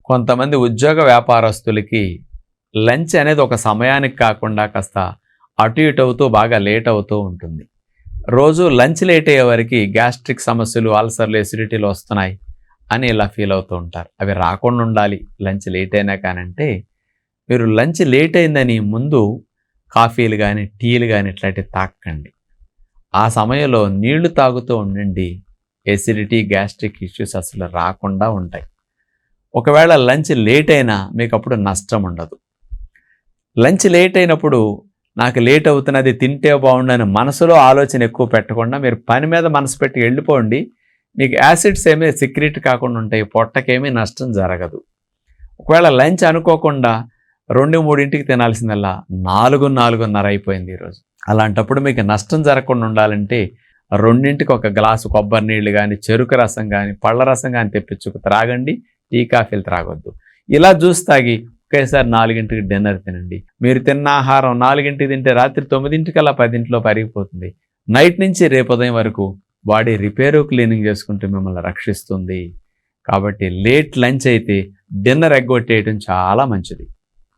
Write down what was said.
కొంతమంది ఉద్యోగ వ్యాపారస్తులకి లంచ్ అనేది ఒక సమయానికి కాకుండా కాస్త అటు ఇటు అవుతూ బాగా లేట్ అవుతూ ఉంటుంది. రోజు లంచ్ లేట్ అయ్యే వరకు గ్యాస్ట్రిక్ సమస్యలు, అల్సర్లు, ఎసిడిటీలు వస్తున్నాయి అని ఇలా ఫీల్ అవుతూ ఉంటారు. అవి రాకుండా ఉండాలి లంచ్ లేట్ అయినా కానంటే, మీరు లంచ్ లేట్ అయిందని ముందు కాఫీలు కానీ, టీలు కానీ ఇట్లాంటివి తాకండి. ఆ సమయంలో నీళ్లు తాగుతూ ఉండండి. ఎసిడిటీ, గ్యాస్ట్రిక్ ఇష్యూస్ అసలు రాకుండా ఉంటాయి. ఒకవేళ లంచ్ లేట్ అయినా మీకు అప్పుడు నష్టం ఉండదు. లంచ్ లేట్ అయినప్పుడు నాకు లేట్ అవుతున్నది, తింటే బాగుండని మనసులో ఆలోచన ఎక్కువ పెట్టకుండా మీరు పని మీద మనసు పెట్టి వెళ్ళిపోండి. మీకు యాసిడ్స్ ఏమీ సిక్రెట్ కాకుండా ఉంటాయి, పొట్టకేమీ నష్టం జరగదు. ఒకవేళ లంచ్ అనుకోకుండా 2-3ంటికి తినాల్సిందల్లా 4-4:30 అయిపోయింది ఈరోజు. అలాంటప్పుడు మీకు నష్టం జరగకుండా ఉండాలంటే 2ంటికి ఒక గ్లాసు కొబ్బరి నీళ్ళు కానీ, చెరుకు రసం కానీ, పళ్ళ రసం కానీ తెప్పించుకు త్రాగండి. టీ కాఫీలు త్రాగొద్దు. ఇలా జ్యూస్ తాగి ఒకేసారి 4ంటికి డిన్నర్ తినండి. మీరు తిన్న ఆహారం 4ంటికి తింటే రాత్రి 9ంటికల్లా 10ంటిలో పరిగిపోతుంది. నైట్ నుంచి రేపు ఉదయం వరకు బాడీ రిపేరు, క్లీనింగ్ చేసుకుంటూ మిమ్మల్ని రక్షిస్తుంది. కాబట్టి లేట్ లంచ్ అయితే డిన్నర్ ఎగ్గొట్టేయడం చాలా మంచిది.